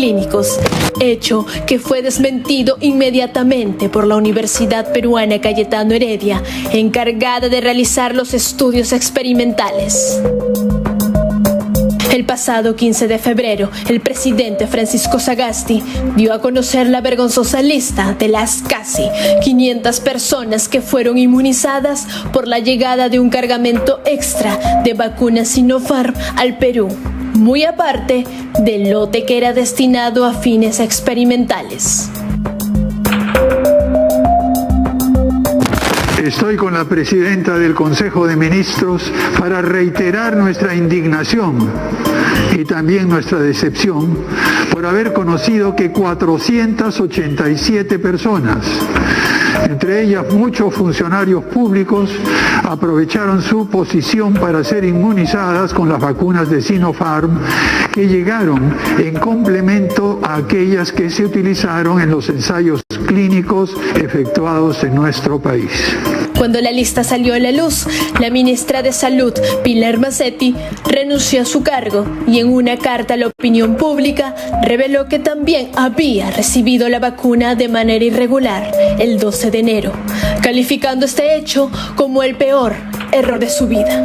clínicos, hecho que fue desmentido inmediatamente por la Universidad Peruana Cayetano Heredia, encargada de realizar los estudios experimentales. El pasado 15 de febrero, el presidente Francisco Sagasti dio a conocer la vergonzosa lista de las casi 500 personas que fueron inmunizadas por la llegada de un cargamento extra de vacunas Sinopharm al Perú, muy aparte del lote que era destinado a fines experimentales. Estoy con la presidenta del Consejo de Ministros para reiterar nuestra indignación y también nuestra decepción por haber conocido que 487 personas, entre ellas muchos funcionarios públicos, aprovecharon su posición para ser inmunizadas con las vacunas de Sinopharm que llegaron en complemento a aquellas que se utilizaron en los ensayos clínicos efectuados en nuestro país. Cuando la lista salió a la luz, la ministra de Salud, Pilar Macetti, renunció a su cargo y en una carta a la opinión pública reveló que también había recibido la vacuna de manera irregular el 12 de enero, calificando este hecho como el peor error de su vida.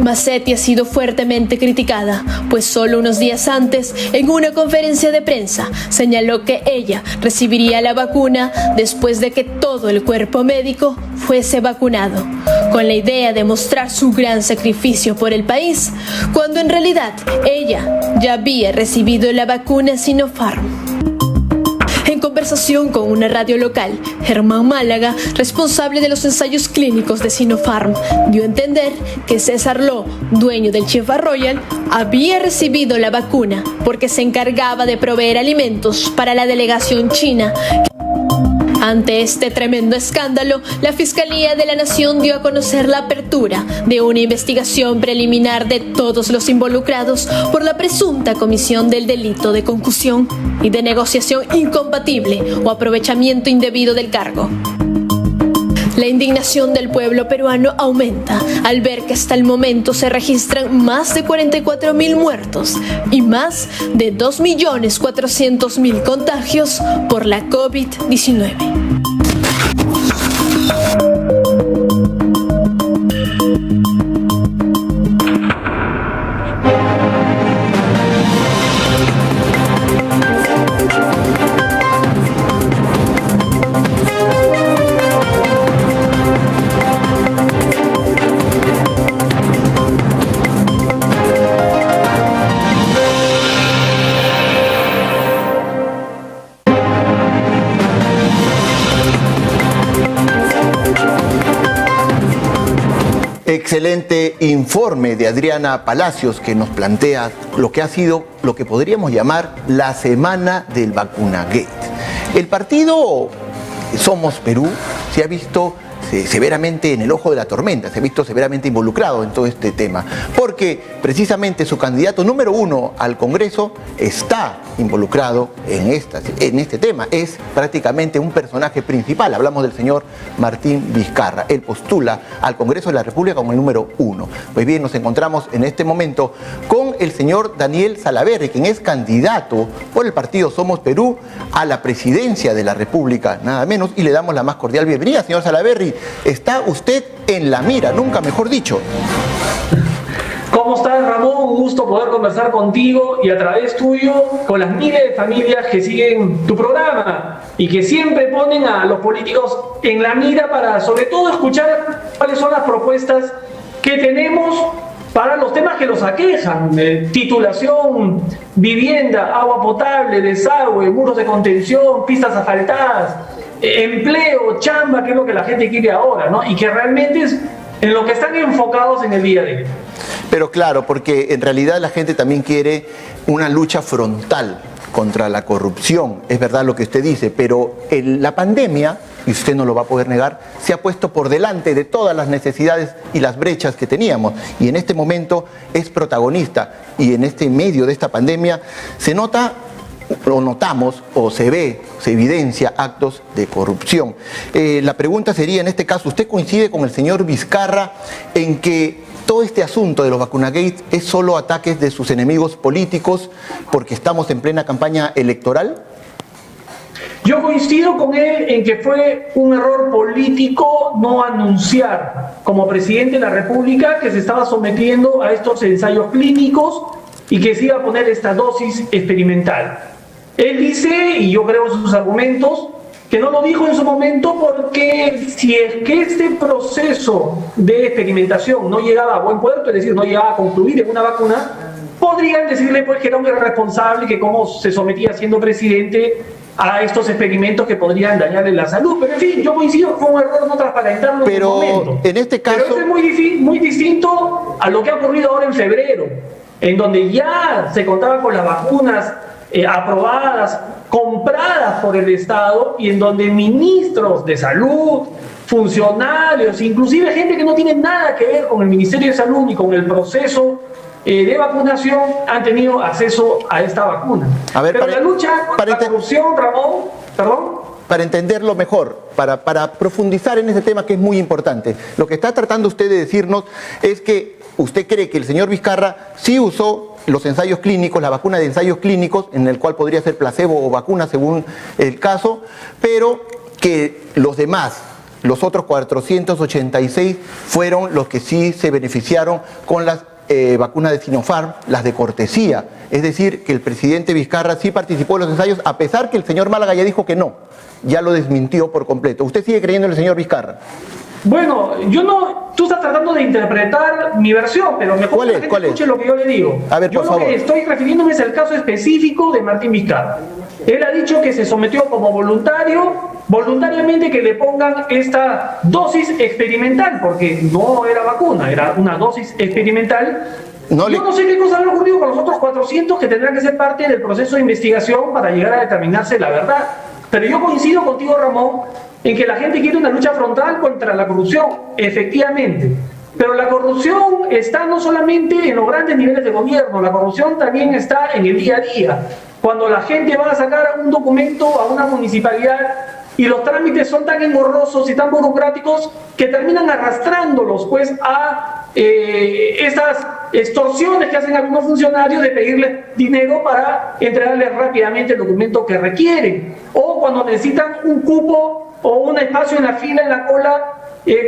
Macetti ha sido fuertemente criticada, pues solo unos días antes, en una conferencia de prensa, señaló que ella recibiría la vacuna después de que todo el cuerpo médico fuese vacunado, con la idea de mostrar su gran sacrificio por el país, cuando en realidad ella ya había recibido la vacuna Sinopharm. En conversación con una radio local, Germán Málaga, responsable de los ensayos clínicos de Sinopharm, dio a entender que César Lo, dueño del Chifa Royal, había recibido la vacuna porque se encargaba de proveer alimentos para la delegación china. Ante este tremendo escándalo, la Fiscalía de la Nación dio a conocer la apertura de una investigación preliminar de todos los involucrados por la presunta comisión del delito de concusión y de negociación incompatible o aprovechamiento indebido del cargo. La indignación del pueblo peruano aumenta al ver que hasta el momento se registran más de 44.000 muertos y más de 2.400.000 contagios por la COVID-19. Excelente informe de Adriana Palacios que nos plantea lo que ha sido lo que podríamos llamar la semana del vacunagate. El partido Somos Perú se ha visto severamente en el ojo de la tormenta, se ha visto severamente involucrado en todo este tema, porque precisamente su candidato número 1 al Congreso está involucrado en este tema, es prácticamente un personaje principal. Hablamos del señor Martín Vizcarra. Él postula al Congreso de la República como el número 1. Pues bien, nos encontramos en este momento con el señor Daniel Salaverry, quien es candidato por el partido Somos Perú a la presidencia de la República, nada menos, y le damos la más cordial bienvenida. Señor Salaverry, está usted en la mira, nunca mejor dicho. ¿Cómo estás, Ramón? Un gusto poder conversar contigo y a través tuyo con las miles de familias que siguen tu programa y que siempre ponen a los políticos en la mira para, sobre todo, escuchar cuáles son las propuestas que tenemos para los temas que los aquejan: titulación, vivienda, agua potable, desagüe, muros de contención, pistas asfaltadas, empleo, chamba, que es lo que la gente quiere ahora, ¿no? Y que realmente es en lo que están enfocados en el día a día. Pero claro, porque en realidad la gente también quiere una lucha frontal contra la corrupción. Es verdad lo que usted dice, pero la pandemia, y usted no lo va a poder negar, se ha puesto por delante de todas las necesidades y las brechas que teníamos. Y en este momento es protagonista. Y en este medio de esta pandemia se nota, o notamos, o se ve, se evidencia actos de corrupción. La pregunta sería, en este caso, ¿usted coincide con el señor Vizcarra en que todo este asunto de los vacunagate es solo ataques de sus enemigos políticos porque estamos en plena campaña electoral? Yo coincido con él en que fue un error político no anunciar como presidente de la República que se estaba sometiendo a estos ensayos clínicos y que se iba a poner esta dosis experimental. Él dice, y yo creo en sus argumentos, que no lo dijo en su momento porque si es que este proceso de experimentación no llegaba a buen puerto, es decir, no llegaba a concluir en una vacuna, podrían decirle pues que era un irresponsable, que cómo se sometía siendo presidente a estos experimentos que podrían dañarle la salud. Pero en fin, yo coincido que fue un error no transparentarlo en el momento. En este caso... Pero eso es muy distinto a lo que ha ocurrido ahora en febrero, en donde ya se contaba con las vacunas aprobadas, compradas por el Estado, y en donde ministros de salud, funcionarios, inclusive gente que no tiene nada que ver con el Ministerio de Salud ni con el proceso de vacunación, han tenido acceso a esta vacuna. A ver, pero la lucha contra la corrupción, Ramón, perdón. Para entenderlo mejor, para profundizar en ese tema que es muy importante, lo que está tratando usted de decirnos es que usted cree que el señor Vizcarra sí usó los ensayos clínicos, la vacuna de ensayos clínicos, en el cual podría ser placebo o vacuna según el caso, pero que los demás, los otros 486, fueron los que sí se beneficiaron con las vacunas de Sinopharm, las de cortesía. Es decir, que el presidente Vizcarra sí participó en los ensayos, a pesar que el señor Málaga ya dijo que no, ya lo desmintió por completo. ¿Usted sigue creyendo en el señor Vizcarra? Bueno, yo no, tú estás tratando de interpretar mi versión, pero mejor que la gente escuche lo que yo le digo. A ver, yo por favor. Lo que estoy refiriéndome es al caso específico de Martín Vizcarra. Él ha dicho que se sometió como voluntariamente que le pongan esta dosis experimental, porque no era vacuna, era una dosis experimental. Yo no sé qué cosa habrá ocurrido con los otros 400 que tendrán que ser parte del proceso de investigación para llegar a determinarse la verdad. Pero yo coincido contigo, Ramón, en que la gente quiere una lucha frontal contra la corrupción, efectivamente. Pero la corrupción está no solamente en los grandes niveles de gobierno, la corrupción también está en el día a día. Cuando la gente va a sacar un documento a una municipalidad y los trámites son tan engorrosos y tan burocráticos que terminan arrastrándolos pues a esas extorsiones que hacen algunos funcionarios de pedirles dinero para entregarles rápidamente el documento que requieren, o cuando necesitan un cupo o un espacio en la fila, en la cola,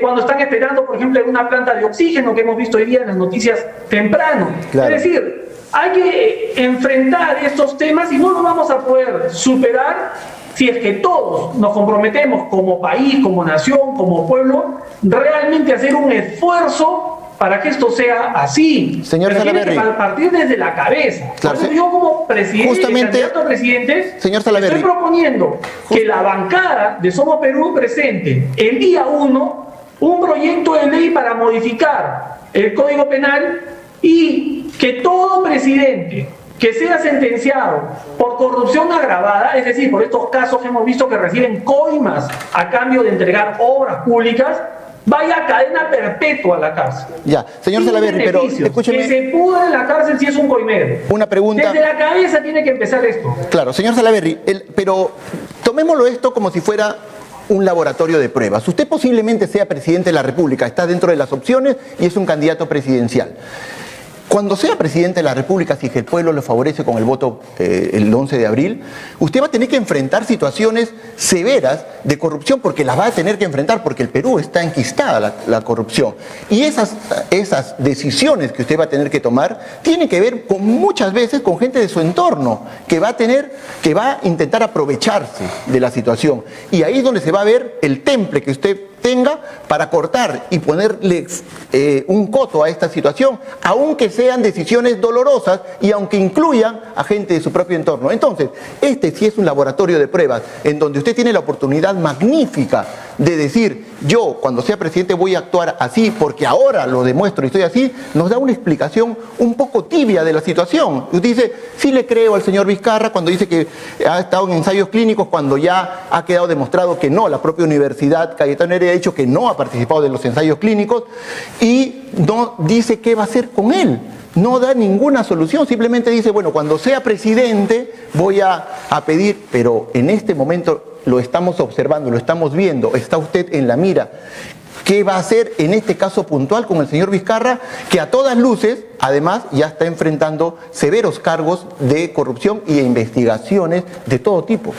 cuando están esperando, por ejemplo, en una planta de oxígeno que hemos visto hoy día en las noticias temprano. Claro. Es decir, hay que enfrentar estos temas y no los vamos a poder superar si es que todos nos comprometemos como país, como nación, como pueblo, realmente a hacer un esfuerzo para que esto sea así. Señor Salaverry, tiene que partir desde la cabeza. Claro, yo como presidente, candidato a presidente, señor Salaverry, estoy proponiendo que la bancada de Somos Perú presente el día 1 un proyecto de ley para modificar el Código Penal y que todo presidente que sea sentenciado por corrupción agravada, es decir, por estos casos que hemos visto que reciben coimas a cambio de entregar obras públicas, vaya a cadena perpetua a la cárcel. Ya, señor Salaverry, pero escúcheme. Que se pudra en la cárcel si es un coimero. Una pregunta. Desde la cabeza tiene que empezar esto. Claro, señor Salaverry, pero tomémoslo esto como si fuera un laboratorio de pruebas. Usted posiblemente sea presidente de la República, está dentro de las opciones y es un candidato presidencial. Cuando sea presidente de la República, si es que el pueblo lo favorece con el voto el 11 de abril, usted va a tener que enfrentar situaciones severas de corrupción, porque las va a tener que enfrentar, porque el Perú está enquistada la corrupción. Y esas decisiones que usted va a tener que tomar tienen que ver muchas veces con gente de su entorno, que va a intentar aprovecharse de la situación. Y ahí es donde se va a ver el temple que usted tenga para cortar y ponerle un coto a esta situación, aunque sean decisiones dolorosas y aunque incluyan a gente de su propio entorno. Entonces, este sí es un laboratorio de pruebas en donde usted tiene la oportunidad magnífica de decir, yo cuando sea presidente voy a actuar así porque ahora lo demuestro y estoy así. Nos da una explicación un poco tibia de la situación. Usted dice, sí le creo al señor Vizcarra cuando dice que ha estado en ensayos clínicos, cuando ya ha quedado demostrado que no. La propia Universidad Cayetano Heredia ha dicho que no ha participado de los ensayos clínicos y no dice qué va a hacer con él. No da ninguna solución, simplemente dice, bueno, cuando sea presidente voy a pedir, pero en este momento lo estamos observando, lo estamos viendo, está usted en la mira. ¿Qué va a hacer en este caso puntual con el señor Vizcarra, que a todas luces, además, ya está enfrentando severos cargos de corrupción y de investigaciones de todo tipo?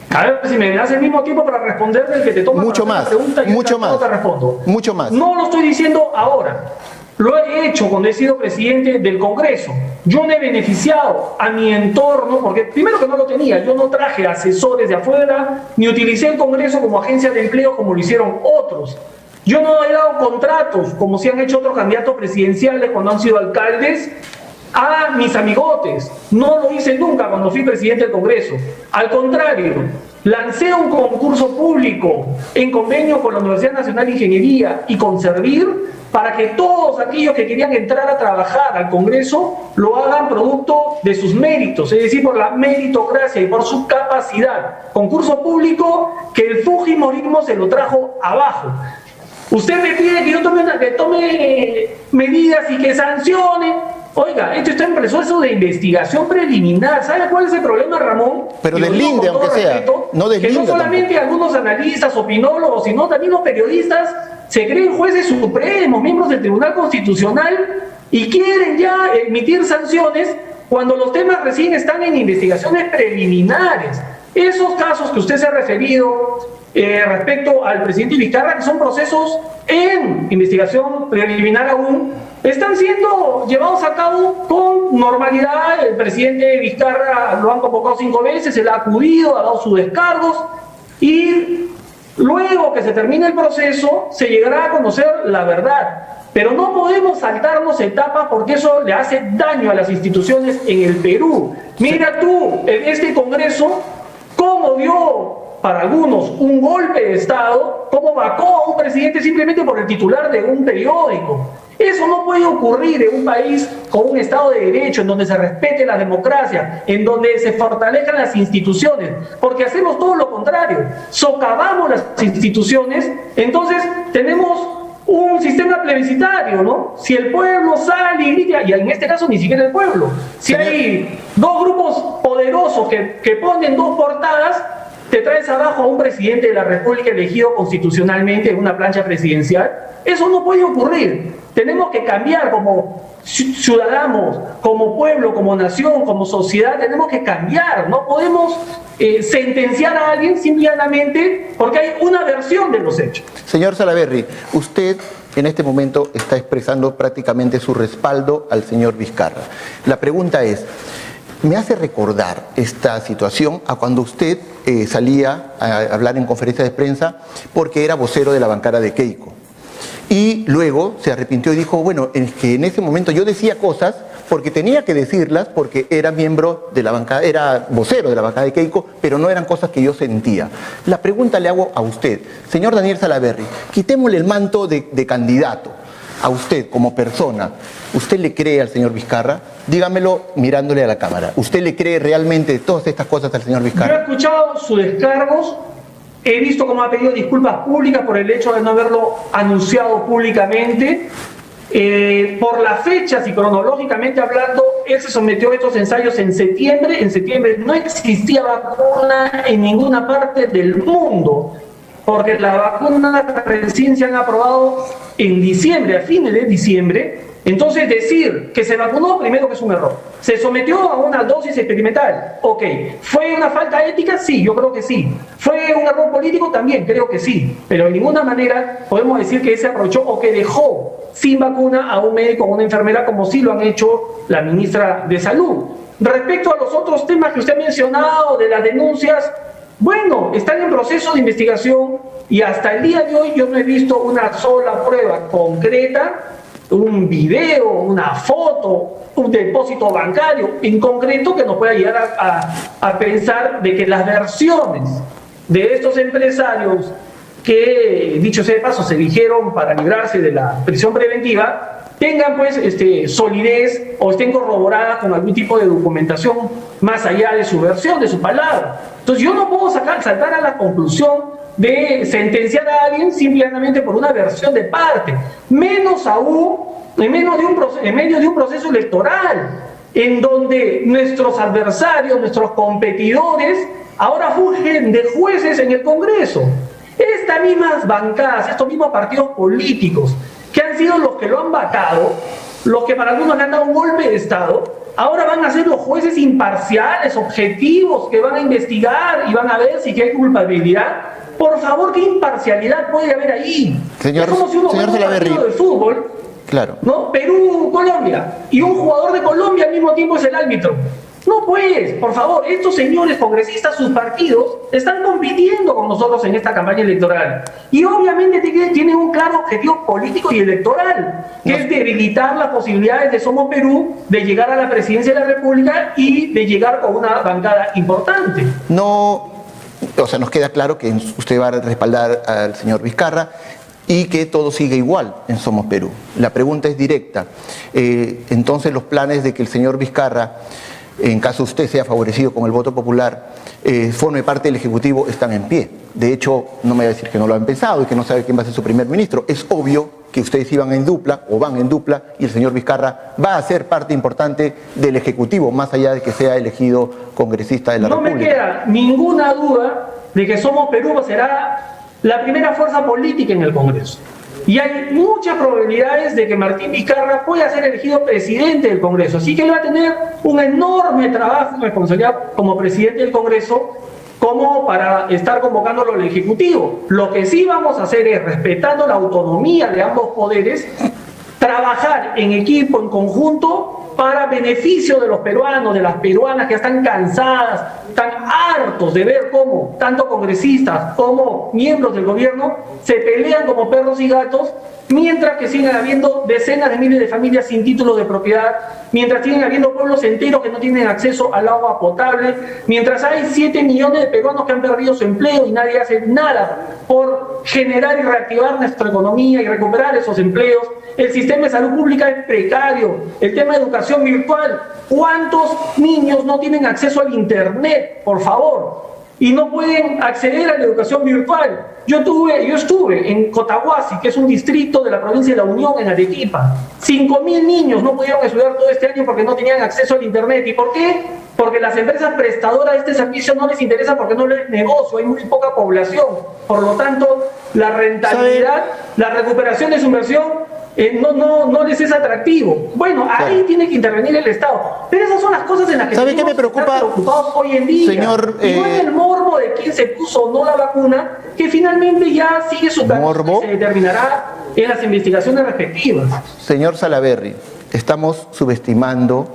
A ver, si me das el mismo tiempo para responder del que te toma mucho para más, hacer la pregunta, mucho más, te respondo. Mucho más. No lo estoy diciendo ahora. Lo he hecho cuando he sido presidente del Congreso. Yo me he beneficiado a mi entorno, porque primero que no lo tenía, yo no traje asesores de afuera, ni utilicé el Congreso como agencia de empleo como lo hicieron otros. Yo no he dado contratos, como si han hecho otros candidatos presidenciales cuando han sido alcaldes, a mis amigotes. No lo hice nunca cuando fui presidente del Congreso. Al contrario, lancé un concurso público en convenio con la Universidad Nacional de Ingeniería y con Servir para que todos aquellos que querían entrar a trabajar al Congreso lo hagan producto de sus méritos, es decir, por la meritocracia y por su capacidad. Concurso público que el fujimorismo se lo trajo abajo. Usted me pide que yo tome medidas y que sancione. Oiga, esto está en proceso de investigación preliminar. ¿Sabe cuál es el problema, Ramón? Pero deslinde, aunque sea. No deslinde. Que no solamente algunos analistas, opinólogos, sino también los periodistas se creen jueces supremos, miembros del Tribunal Constitucional y quieren ya emitir sanciones cuando los temas recién están en investigaciones preliminares. Esos casos que usted se ha referido respecto al presidente Vizcarra, que son procesos en investigación preliminar aún, están siendo llevados a cabo con normalidad. El presidente Vizcarra lo han convocado 5 veces, él ha acudido, ha dado sus descargos y luego que se termine el proceso se llegará a conocer la verdad. Pero no podemos saltarnos etapas porque eso le hace daño a las instituciones en el Perú. Mira tú, en este Congreso, cómo dio para algunos un golpe de Estado, cómo vacó a un presidente simplemente por el titular de un periódico. Eso no puede ocurrir en un país con un Estado de Derecho, en donde se respete la democracia, en donde se fortalezcan las instituciones, porque hacemos todo lo contrario, socavamos las instituciones. Entonces tenemos un sistema plebiscitario, ¿no? Si el pueblo sale y grita, y en este caso ni siquiera el pueblo, si hay dos grupos poderosos que ponen dos portadas, te traes abajo a un presidente de la República elegido constitucionalmente en una plancha presidencial. Eso no puede ocurrir. Tenemos que cambiar como ciudadanos, como pueblo, como nación, como sociedad. Tenemos que cambiar. No podemos sentenciar a alguien simplemente porque hay una versión de los hechos. Señor Salaverry, usted en este momento está expresando prácticamente su respaldo al señor Vizcarra. La pregunta es, me hace recordar esta situación a cuando usted salía a hablar en conferencia de prensa porque era vocero de la bancada de Keiko. Y luego se arrepintió y dijo, bueno, es que en ese momento yo decía cosas porque tenía que decirlas porque era miembro de la bancada, era vocero de la bancada de Keiko, pero no eran cosas que yo sentía. La pregunta le hago a usted, señor Daniel Salaverry, quitémosle el manto de candidato. A usted como persona, ¿usted le cree al señor Vizcarra? Dígamelo mirándole a la cámara. ¿Usted le cree realmente todas estas cosas al señor Vizcarra? Yo he escuchado sus descargos, he visto cómo ha pedido disculpas públicas por el hecho de no haberlo anunciado públicamente. Por las fechas y cronológicamente hablando, él se sometió a estos ensayos en septiembre. En septiembre no existía vacuna en ninguna parte del mundo, porque las vacunas recién se han aprobado en diciembre, a fines de diciembre. Entonces decir que se vacunó, primero que es un error. Se sometió a una dosis experimental, ok. ¿Fue una falta ética? Sí, yo creo que sí. ¿Fue un error político? También creo que sí. Pero de ninguna manera podemos decir que se aprovechó o que dejó sin vacuna a un médico o una enfermera, como sí lo han hecho la ministra de Salud. Respecto a los otros temas que usted ha mencionado, de las denuncias, bueno, están en proceso de investigación y hasta el día de hoy yo no he visto una sola prueba concreta, un video, una foto, un depósito bancario en concreto que nos pueda llegar a pensar de que las versiones de estos empresarios que, dicho sea de paso, se eligieron para librarse de la prisión preventiva, tengan pues solidez o estén corroboradas con algún tipo de documentación más allá de su versión, de su palabra. Entonces yo no puedo saltar a la conclusión de sentenciar a alguien simplemente por una versión de parte, menos aún en medio de un proceso electoral en donde nuestros adversarios, nuestros competidores ahora fungen de jueces en el Congreso. Esta estas mismas bancadas, estos mismos partidos políticos, que han sido los que lo han vacado, los que para algunos le han dado un golpe de Estado, ahora van a ser los jueces imparciales, objetivos, que van a investigar y van a ver si hay culpabilidad. Por favor, ¿qué imparcialidad puede haber ahí? Señor, es como si uno fuera un partido de fútbol, claro, ¿no? Perú-Colombia, y un jugador de Colombia al mismo tiempo es el árbitro. No, pues, por favor, estos señores congresistas, sus partidos, están compitiendo con nosotros en esta campaña electoral. Y obviamente tienen un claro objetivo político y electoral, que es debilitar las posibilidades de Somos Perú de llegar a la presidencia de la República y de llegar con una bancada importante. No, o sea, nos queda claro que usted va a respaldar al señor Vizcarra y que todo sigue igual en Somos Perú. La pregunta es directa. Entonces, los planes de que el señor Vizcarra, en caso usted sea favorecido con el voto popular, forme parte del Ejecutivo, están en pie. De hecho, no me va a decir que no lo han pensado y que no sabe quién va a ser su primer ministro. Es obvio que ustedes iban en dupla o van en dupla y el señor Vizcarra va a ser parte importante del Ejecutivo, más allá de que sea elegido congresista de la República. No me queda ninguna duda de que Somos Perú será la primera fuerza política en el Congreso. Y hay muchas probabilidades de que Martín Vizcarra pueda ser elegido presidente del Congreso. Así que él va a tener un enorme trabajo y responsabilidad como presidente del Congreso, como para estar convocándolo al Ejecutivo. Lo que sí vamos a hacer es, respetando la autonomía de ambos poderes, trabajar en equipo, en conjunto, para beneficio de los peruanos, de las peruanas que están cansadas, están hartos de ver cómo tanto congresistas como miembros del gobierno se pelean como perros y gatos, mientras que siguen habiendo decenas de miles de familias sin título de propiedad, mientras siguen habiendo pueblos enteros que no tienen acceso al agua potable, mientras hay 7 millones de peruanos que han perdido su empleo y nadie hace nada por generar y reactivar nuestra economía y recuperar esos empleos. El sistema de salud pública es precario, el tema de educación virtual. ¿Cuántos niños no tienen acceso al internet, por favor? Y no pueden acceder a la educación virtual. Yo estuve en Cotahuasi, que es un distrito de la provincia de La Unión, en Arequipa. 5.000 niños no pudieron estudiar todo este año porque no tenían acceso al internet. ¿Y por qué? Porque las empresas prestadoras de este servicio no les interesa, porque no les negocio, hay muy poca población. Por lo tanto, la rentabilidad, la recuperación de su inversión no les es atractivo. Bueno, ahí tiene que intervenir el Estado. Pero esas son las cosas en las que ¿sabe qué me preocupa, están preocupados hoy en día? Señor, y no es el morbo de quién se puso o no la vacuna, que finalmente ya sigue su camino y se determinará en las investigaciones respectivas. Señor Salaverry, estamos subestimando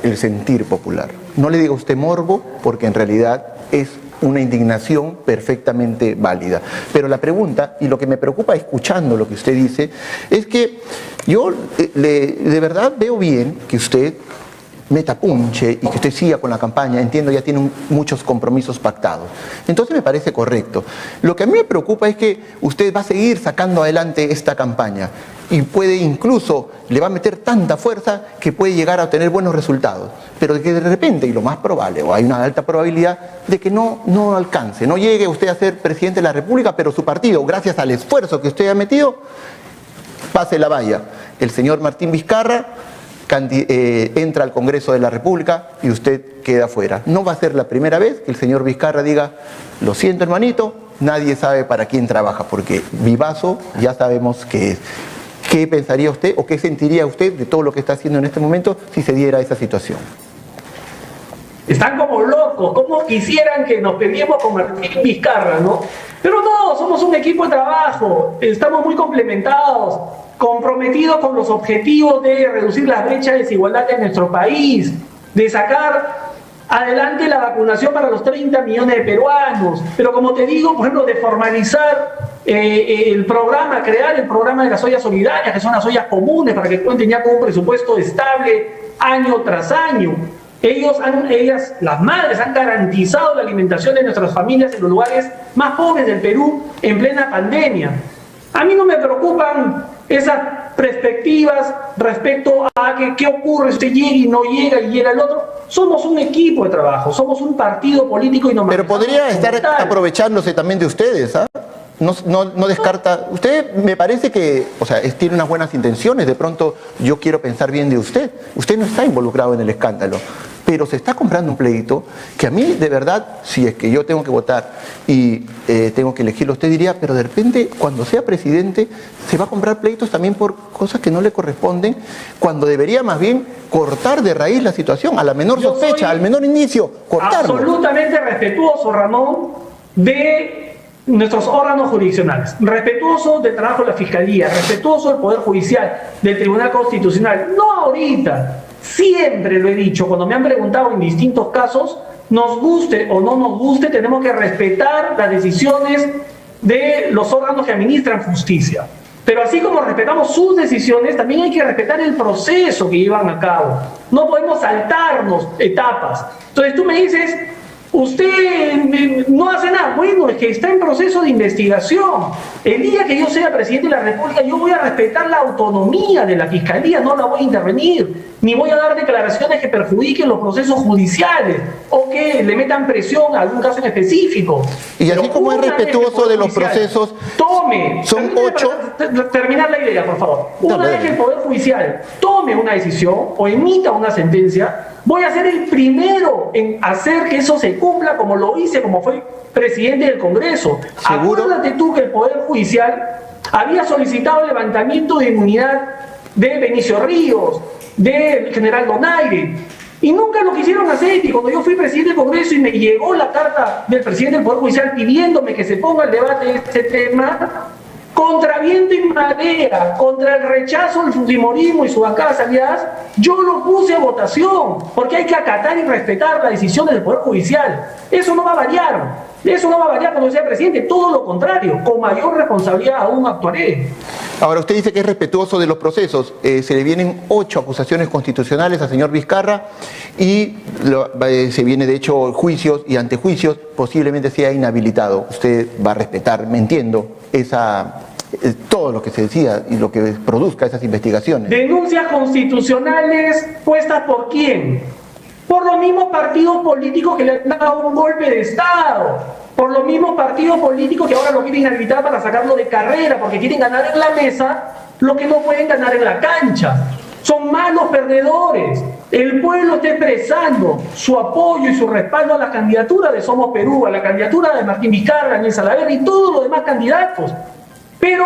el sentir popular. No le diga usted morbo, porque en realidad es una indignación perfectamente válida. Pero la pregunta, y lo que me preocupa escuchando lo que usted dice, es que yo de verdad veo bien que usted meta punche y que usted siga con la campaña. Entiendo, ya tiene muchos compromisos pactados. Entonces me parece correcto. Lo que a mí me preocupa es que usted va a seguir sacando adelante esta campaña y puede incluso, le va a meter tanta fuerza que puede llegar a obtener buenos resultados. Pero de que de repente, y lo más probable, o hay una alta probabilidad, de que no alcance, no llegue usted a ser presidente de la República, pero su partido, gracias al esfuerzo que usted ha metido, pase la valla. El señor Martín Vizcarra entra al Congreso de la República y usted queda fuera. No va a ser la primera vez que el señor Vizcarra diga: lo siento, hermanito, nadie sabe para quién trabaja, porque vivazo ya sabemos qué es. ¿Qué pensaría usted o qué sentiría usted de todo lo que está haciendo en este momento si se diera esa situación? Están como locos, como quisieran que nos peleemos con Martín Vizcarra, ¿no? Pero no, somos un equipo de trabajo, estamos muy complementados, comprometidos con los objetivos de reducir las brechas de desigualdad en nuestro país, de sacar adelante la vacunación para los 30 millones de peruanos, pero como te digo, por ejemplo, de formalizar el programa, crear el programa de las ollas solidarias, que son las ollas comunes, para que cuenten ya con un presupuesto estable año tras año. Ellas, las madres, han garantizado la alimentación de nuestras familias en los lugares más pobres del Perú en plena pandemia. A mí no me preocupan esas perspectivas respecto a qué ocurre si usted llega y no llega y llega el otro. Somos un equipo de trabajo, somos un partido político y no. Pero podría estar aprovechándose también de ustedes, ¿ah? no descarta. Usted me parece que, o sea, tiene unas buenas intenciones. De pronto yo quiero pensar bien de usted. Usted no está involucrado en el escándalo, pero se está comprando un pleito que a mí, de verdad, si es que yo tengo que votar y tengo que elegirlo, usted diría, pero de repente, cuando sea presidente, se va a comprar pleitos también por cosas que no le corresponden, cuando debería más bien cortar de raíz la situación, a la menor sospecha, al menor indicio, cortarlo. Absolutamente respetuoso, Ramón, de nuestros órganos jurisdiccionales, respetuoso del trabajo de la Fiscalía, respetuoso del Poder Judicial, del Tribunal Constitucional, no ahorita. Siempre lo he dicho, cuando me han preguntado en distintos casos, nos guste o no nos guste, tenemos que respetar las decisiones de los órganos que administran justicia. Pero así como respetamos sus decisiones, también hay que respetar el proceso que llevan a cabo. No podemos saltarnos etapas. Entonces tú me dices, usted no hace nada. Bueno, es que está en proceso de investigación. El día que yo sea presidente de la República, yo voy a respetar la autonomía de la Fiscalía, no la voy a intervenir, ni voy a dar declaraciones que perjudiquen los procesos judiciales o que le metan presión a algún caso en específico. Y así como es respetuoso de los procesos, son 8. Terminar la idea, por favor. Una vez que el Poder Judicial tome una decisión o emita una sentencia, voy a ser el primero en hacer que eso se cumpla, como lo hice, como fue presidente del Congreso. ¿Seguro? Acuérdate tú que el Poder Judicial había solicitado el levantamiento de inmunidad de Benicio Ríos, del general Donaire, y nunca lo quisieron hacer. Y cuando yo fui presidente del Congreso y me llegó la carta del presidente del Poder Judicial pidiéndome que se ponga el debate de este tema, contra viento y marea, contra el rechazo del fujimorismo y sus bancadas aliadas, yo lo puse a votación, porque hay que acatar y respetar las decisiones del Poder Judicial. Eso no va a variar. Eso no va a variar cuando sea presidente, todo lo contrario, con mayor responsabilidad aún actuaré. Ahora, usted dice que es respetuoso de los procesos. Se le vienen 8 acusaciones constitucionales al señor Vizcarra y se viene, de hecho, juicios y antejuicios, posiblemente sea inhabilitado. Usted va a respetar, me entiendo, todo lo que se decía y lo que produzca esas investigaciones. Denuncias constitucionales puestas ¿por quién? Por los mismos partidos políticos que le han dado un golpe de Estado, por los mismos partidos políticos que ahora lo quieren inhabilitar para sacarlo de carrera, porque quieren ganar en la mesa lo que no pueden ganar en la cancha. Son malos perdedores. El pueblo está expresando su apoyo y su respaldo a la candidatura de Somos Perú, a la candidatura de Martín Vizcarra, Daniel Salaverry y todos los demás candidatos. Pero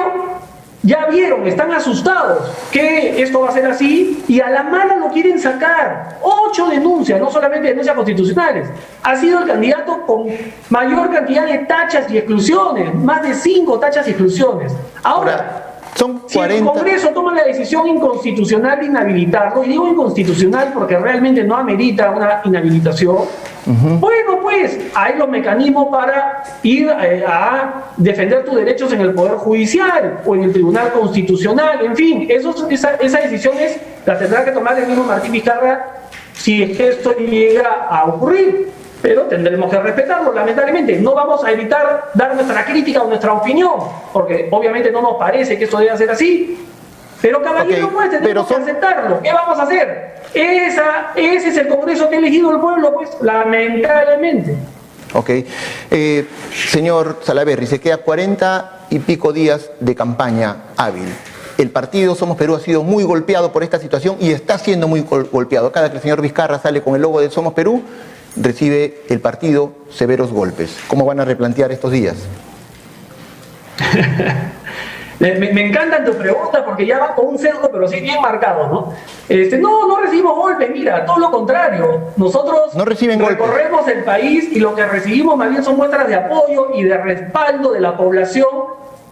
ya vieron, están asustados que esto va a ser así y a la mala lo quieren sacar. 8 denuncias, no solamente denuncias constitucionales. Ha sido el candidato con mayor cantidad de tachas y exclusiones, más de 5 tachas y exclusiones. Ahora, son 40... si el Congreso toma la decisión inconstitucional de inhabilitarlo, y digo inconstitucional porque realmente no amerita una inhabilitación, bueno, pues hay los mecanismos para ir a defender tus derechos en el Poder Judicial o en el Tribunal Constitucional, en fin, esas decisiones las tendrá que tomar el mismo Martín Vizcarra si es que esto llega a ocurrir. Pero tendremos que respetarlo, lamentablemente. No vamos a evitar dar nuestra crítica o nuestra opinión, porque obviamente no nos parece que esto debe ser así. Pero caballero, pues tenemos que aceptarlo. ¿Qué vamos a hacer? Ese es el Congreso que ha elegido el pueblo, pues, lamentablemente. Ok. Señor Salaverry, se queda 40 y pico días de campaña hábil. El partido Somos Perú ha sido muy golpeado por esta situación y está siendo muy golpeado. Cada que el señor Vizcarra sale con el logo de Somos Perú, recibe el partido severos golpes. ¿Cómo van a replantear estos días? Me encantan tus preguntas porque ya van con un sesgo, pero sí bien marcado, ¿no? No recibimos golpes, mira, todo lo contrario. Nosotros no recorremos el país y lo que recibimos más bien son muestras de apoyo y de respaldo de la población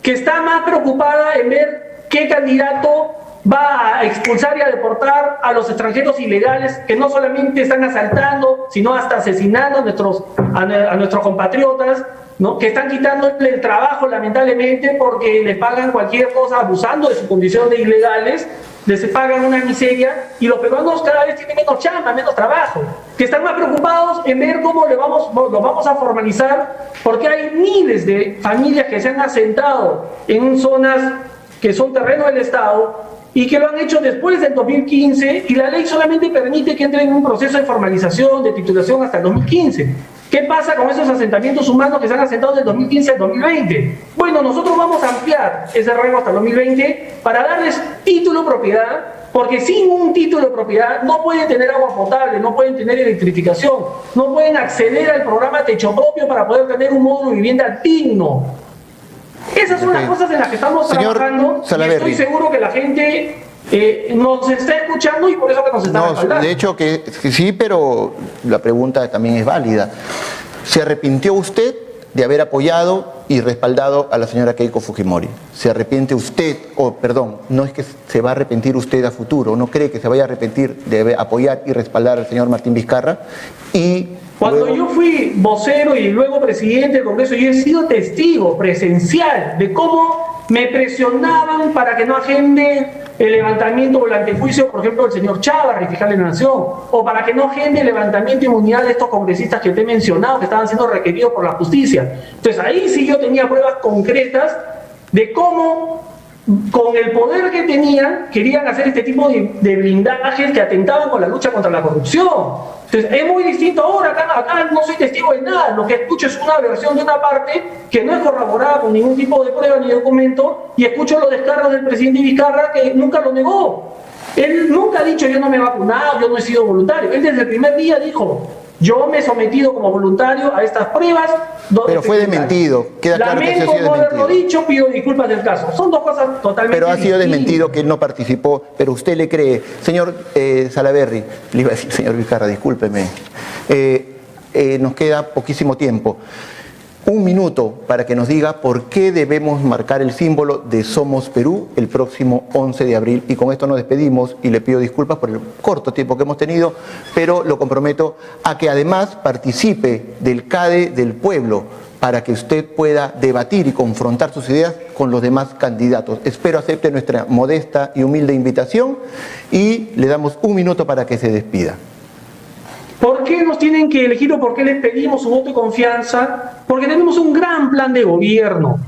que está más preocupada en ver qué candidato va a expulsar y a deportar a los extranjeros ilegales que no solamente están asaltando, sino hasta asesinando a nuestros compatriotas, ¿no? Que están quitándole el trabajo lamentablemente porque le pagan cualquier cosa abusando de su condición de ilegales, les pagan una miseria y los peruanos cada vez tienen menos chamba, menos trabajo, que están más preocupados en ver cómo lo vamos a formalizar, porque hay miles de familias que se han asentado en zonas que son terreno del Estado y que lo han hecho después del 2015 y la ley solamente permite que entren en un proceso de formalización, de titulación hasta el 2015. ¿Qué pasa con esos asentamientos humanos que se han asentado del 2015 al 2020? Bueno, nosotros vamos a ampliar ese rango hasta el 2020 para darles título de propiedad, porque sin un título de propiedad no pueden tener agua potable, no pueden tener electrificación, no pueden acceder al programa Techo Propio para poder tener un módulo de vivienda digno. Esas son las cosas en las que estamos trabajando, y estoy seguro que la gente nos está escuchando y por eso que nos está respaldando. De hecho que sí, pero la pregunta también es válida. ¿Se arrepintió usted de haber apoyado y respaldado a la señora Keiko Fujimori? ¿Se arrepiente usted, no es que se va a arrepentir usted a futuro, no cree que se vaya a arrepentir de apoyar y respaldar al señor Martín Vizcarra? Y cuando yo fui vocero y luego presidente del Congreso, yo he sido testigo presencial de cómo me presionaban para que no agende el levantamiento o el antejuicio, por ejemplo, del señor Chávarri, fiscal de la Nación, o para que no agende el levantamiento de inmunidad de estos congresistas que te he mencionado, que estaban siendo requeridos por la justicia. Entonces ahí sí yo tenía pruebas concretas de cómo, con el poder que tenían, querían hacer este tipo de blindajes que atentaban con la lucha contra la corrupción. Entonces, es muy distinto ahora, acá no soy testigo de nada, lo que escucho es una versión de una parte que no es corroborada con ningún tipo de prueba ni documento, y escucho los descargos del presidente Vizcarra, que nunca lo negó. Él nunca ha dicho yo no me he vacunado, yo no he sido voluntario. Él desde el primer día dijo, yo me he sometido como voluntario a estas pruebas. Pero fue desmentido, queda claro que ha sido desmentido. Lamento no haberlo dicho, pido disculpas del caso. Son dos cosas totalmente Pero ha sido distintas. desmentido que él no participó, pero usted le cree. Señor Salaverry, le iba a decir señor Vizcarra, discúlpeme. Nos queda poquísimo tiempo. Un minuto para que nos diga por qué debemos marcar el símbolo de Somos Perú el próximo 11 de abril. Y con esto nos despedimos y le pido disculpas por el corto tiempo que hemos tenido, pero lo comprometo a que además participe del CADE del pueblo para que usted pueda debatir y confrontar sus ideas con los demás candidatos. Espero acepte nuestra modesta y humilde invitación y le damos un minuto para que se despida. ¿Por qué nos tienen que elegir o por qué les pedimos su voto de confianza? Porque tenemos un gran plan de gobierno.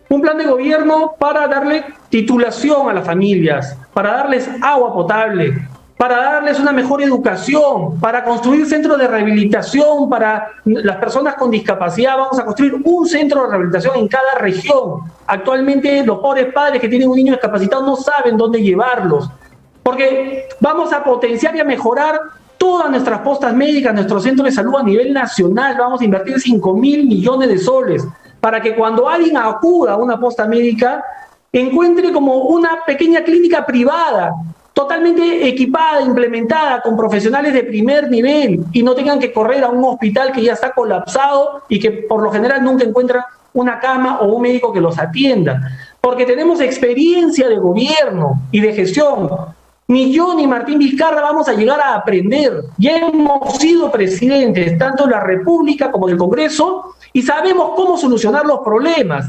Un plan de gobierno para darle titulación a las familias, para darles agua potable, para darles una mejor educación, para construir centros de rehabilitación para las personas con discapacidad. Vamos a construir un centro de rehabilitación en cada región. Actualmente los pobres padres que tienen un niño discapacitado no saben dónde llevarlos. Porque vamos a potenciar y a mejorar todas nuestras postas médicas, nuestros centros de salud a nivel nacional. Vamos a invertir 5.000 millones de soles para que cuando alguien acuda a una posta médica encuentre como una pequeña clínica privada, totalmente equipada, implementada, con profesionales de primer nivel, y no tengan que correr a un hospital que ya está colapsado y que por lo general nunca encuentran una cama o un médico que los atienda. Porque tenemos experiencia de gobierno y de gestión. Ni yo ni Martín Vizcarra vamos a llegar a aprender. Ya hemos sido presidentes tanto de la República como del Congreso y sabemos cómo solucionar los problemas.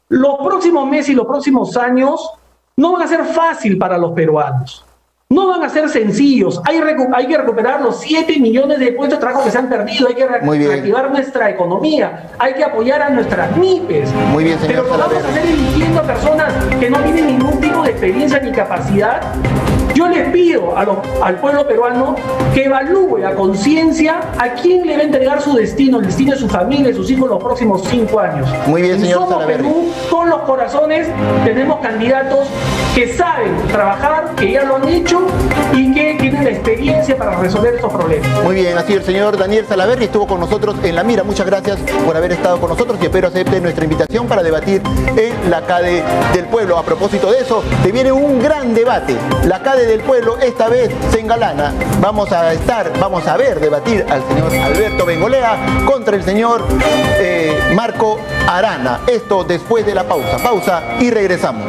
Los próximos meses y los próximos años no van a ser fácil para los peruanos. No van a ser sencillos. Hay que recuperar los 7 millones de puestos de trabajo que se han perdido. Hay que reactivar nuestra economía. Hay que apoyar a nuestras MIPES. Muy bien, señor. Pero lo vamos a hacer eligiendo a personas que no tienen ningún tipo de experiencia ni capacidad. Yo les pido al pueblo peruano que evalúe a conciencia a quién le va a entregar su destino, el destino de su familia, de sus hijos los próximos 5 años. Muy bien, señor Somos Salaverry. Perú, con los corazones, tenemos candidatos que saben trabajar, que ya lo han hecho y que tienen la experiencia para resolver estos problemas. Muy bien, así el señor Daniel Salaverry estuvo con nosotros en La Mira. Muchas gracias por haber estado con nosotros y espero acepte nuestra invitación para debatir en la CADE del Pueblo. A propósito de eso, se viene un gran debate. La CADE del Pueblo esta vez se engalana. Vamos a ver debatir al señor Alberto Bengolea contra el señor Marco Arana. Esto después de la pausa. Pausa y regresamos.